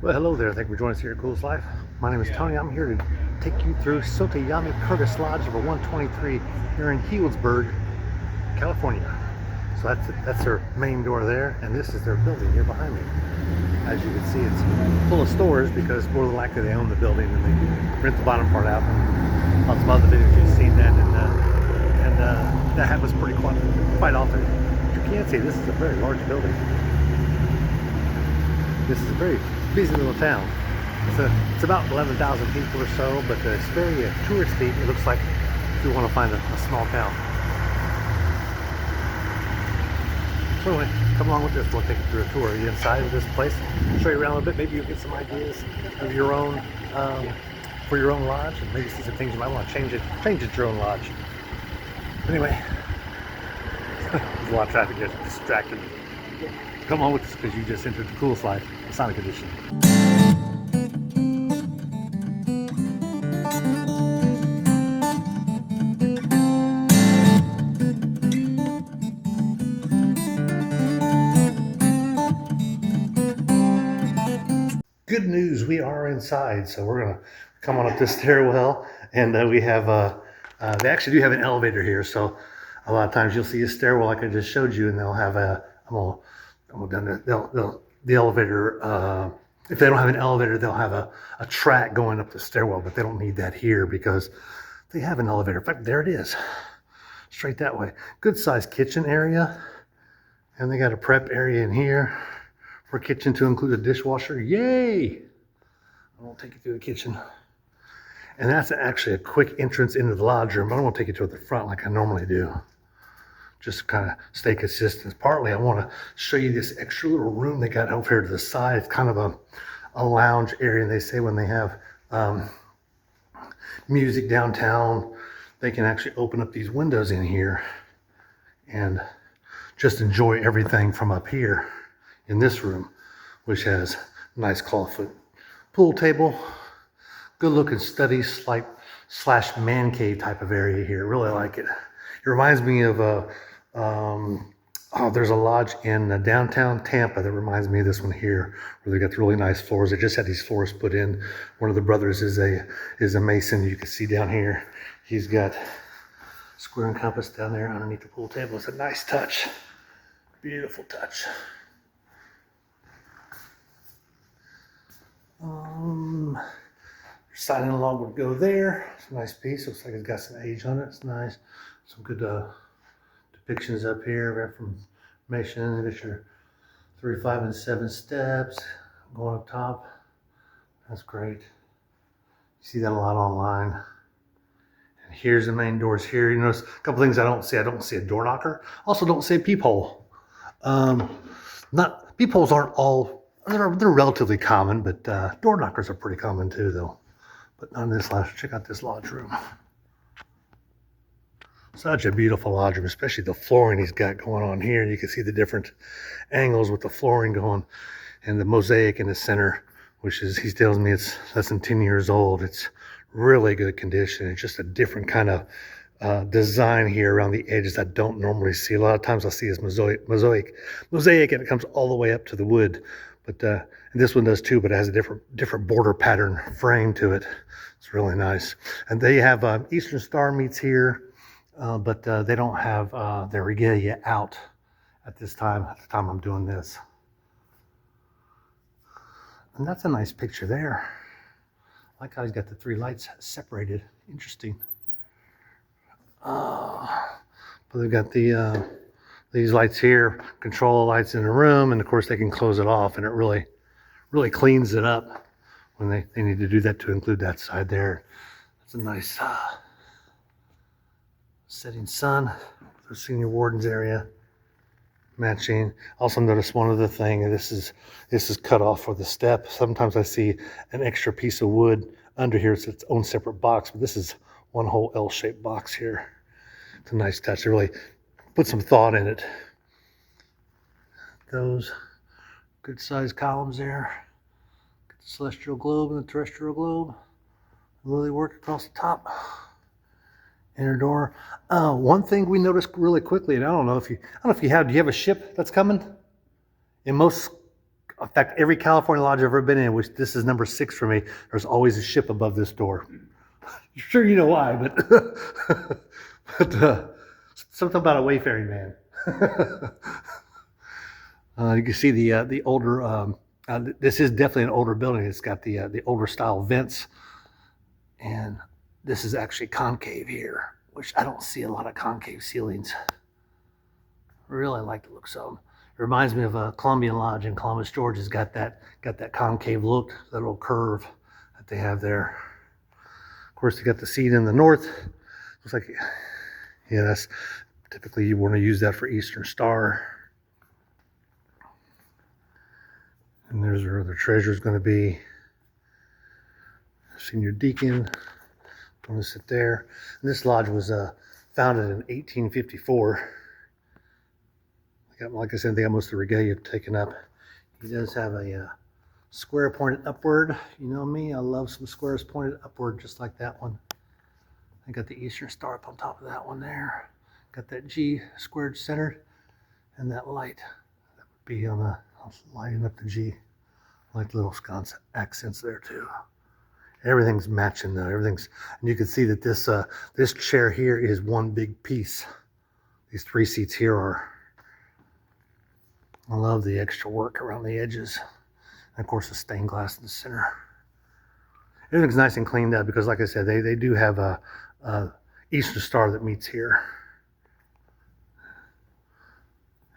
Well, hello there. Thank you for joining us here at Coolest Life. My name is Tony. I'm here to take you through Sotoyome-Curtis Lodge number 123 here in Healdsburg, California. So that's their main door there, and this is their building here behind me. As you can see, it's full of stores because more than likely they own the building and they rent the bottom part out. Lots of other videos you've seen that, and that happens quite often. But you can see this is a very large building. This is a very busy little town. It's about 11,000 people or so, but it's very touristy. It looks like if you want to find a small town. So anyway, come along with this. We'll take you through a tour of the inside of this place. Show you around a little bit. Maybe you'll get some ideas of your own for your own lodge, and maybe see some things you might want to change at your own lodge. Anyway, there's a lot of traffic here. It's distracting. Come on with us because you just entered the Coolest Life, Masonic edition. Good news, we are inside. So we're gonna come on up this stairwell, and we have they actually do have an elevator here. So a lot of times you'll see a stairwell like I just showed you, and they'll have the elevator, if they don't have an elevator, they'll have a track going up the stairwell, but they don't need that here because they have an elevator. In fact, there it is, straight that way. Good sized kitchen area, and they got a prep area in here for a kitchen to include a dishwasher. Yay! I won't take you through the kitchen. And that's actually a quick entrance into the lodge room. I don't want to take you to the front like I normally do, just to kind of stay consistent. Partly I want to show you this extra little room they got over here to the side. It's kind of a lounge area, and they say when they have music downtown, they can actually open up these windows in here and just enjoy everything from up here in this room, which has a nice clawfoot pool table, good looking study slash man cave type of area here. Really like it. It reminds me of there's a lodge in downtown Tampa that reminds me of this one here, where they got the really nice floors. They just had these floors put in. One of the brothers is a mason. You can see down here, he's got square and compass down there underneath the pool table. It's a nice touch, beautiful touch. Your siding log would go there. It's a nice piece. Looks like it's got some age on it. It's nice. Some good depictions up here, information. You got your 3, 5, and 7 steps going up top. That's great. You see that a lot online. And here's the main doors here. You notice a couple things I don't see. I don't see a door knocker. Also don't see a peephole. Peepholes aren't all. They're relatively common, but door knockers are pretty common too, though. But not in this lodge. Check out this lodge room. Such a beautiful lodge room, especially the flooring he's got going on here. You can see the different angles with the flooring going, and the mosaic in the center, which is, he tells me it's less than 10 years old. It's really good condition. It's just a different kind of design here around the edges I don't normally see. A lot of times I see this mosaic, and it comes all the way up to the wood. But and this one does too, but it has a different border pattern frame to it. It's really nice. And they have Eastern Star meets here. But they don't have their regalia out at the time I'm doing this. And that's a nice picture there. I like how he's got the 3 lights separated. Interesting. But they've got these lights here, control lights in the room, and of course they can close it off, and it really cleans it up when they need to do that, to include that side there. That's a nice setting sun, the senior warden's area, matching. Also notice one other thing, this is cut off for the step. Sometimes I see an extra piece of wood under here. It's its own separate box, but this is one whole L-shaped box here. It's a nice touch. They really put some thought in it. Those good sized columns there. Got the celestial globe and the terrestrial globe. Lily work across the top. Inner door. One thing we noticed really quickly, and I don't know if you have. Do you have a ship that's coming? In most In fact, every California lodge I've ever been in, which this is number 6 for me, there's always a ship above this door. Sure, you know why, but but something about a wayfaring man. You can see the older. This is definitely an older building. It's got the older style vents, and this is actually concave here, which I don't see a lot of concave ceilings. Really like the looks of them. It reminds me of a Columbian Lodge in Columbus, Georgia. It's got that concave look, that little curve that they have there. Of course, you got the seat in the north. Looks like, yeah, that's typically you want to use that for Eastern Star. And there's where the treasure is going to be. Senior deacon going to sit there. And this lodge was founded in 1854. Like I said, they got most of the regalia taken up. He does have a square pointed upward. You know me, I love some squares pointed upward, just like that one. I got the Eastern Star up on top of that one there. Got that G squared centered, and that light that would be on the lighting up the G, like little sconce accents there too. Everything's matching though. And you can see that this chair here is one big piece. These 3 seats here are. I love the extra work around the edges. And of course the stained glass in the center. Everything's nice and cleaned up because like I said, they do have a Eastern Star that meets here.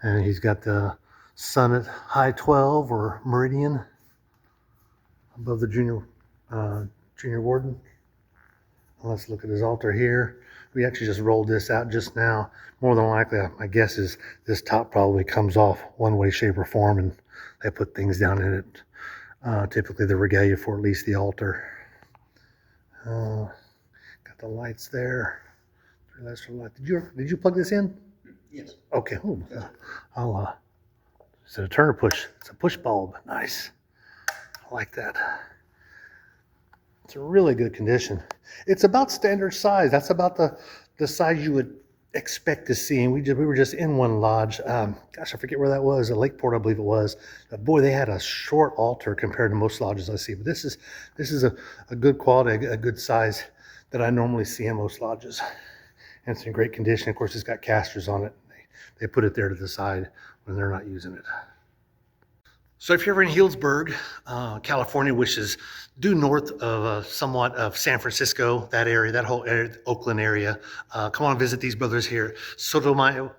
And he's got the sun at high 12 or meridian above the junior warden. Let's look at his altar here. We actually just rolled this out just now. More than likely, my guess is this top probably comes off one way, shape, or form, and they put things down in it. Typically the regalia for at least the altar. Got the lights there. Did you plug this in? Yes. Okay. Oh, I'll. Is it a turn or push? It's a push bulb. Nice. I like that. It's a really good condition. It's about standard size. That's about the size you would expect to see. And we were just in one lodge. Gosh, I forget where that was. Lakeport, I believe it was. But boy, they had a short altar compared to most lodges I see. But this is a good quality, a good size that I normally see in most lodges. And it's in great condition. Of course, it's got casters on it. They put it there to the side when they're not using it. So if you're ever in Healdsburg, California, which is due north of somewhat of San Francisco, that area, that whole area, Oakland area, come on, visit these brothers here. Sotoyome.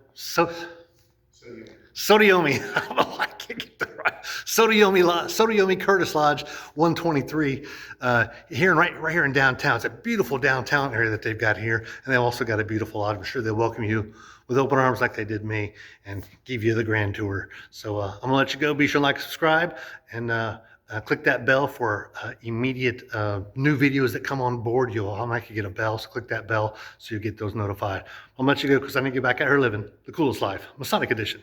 I don't know, I can't get that right. Sotoyome-Curtis Lodge, 123, right here in downtown. It's a beautiful downtown area that they've got here, and they've also got a beautiful lodge. I'm sure they'll welcome you with open arms like they did me and give you the grand tour. So I'm gonna let you go. Be sure to like, subscribe, and click that bell for immediate new videos that come on board. You'll automatically get a bell, so click that bell so you get those notified. I'll let you go because I need to get back out here living the coolest life, Masonic edition.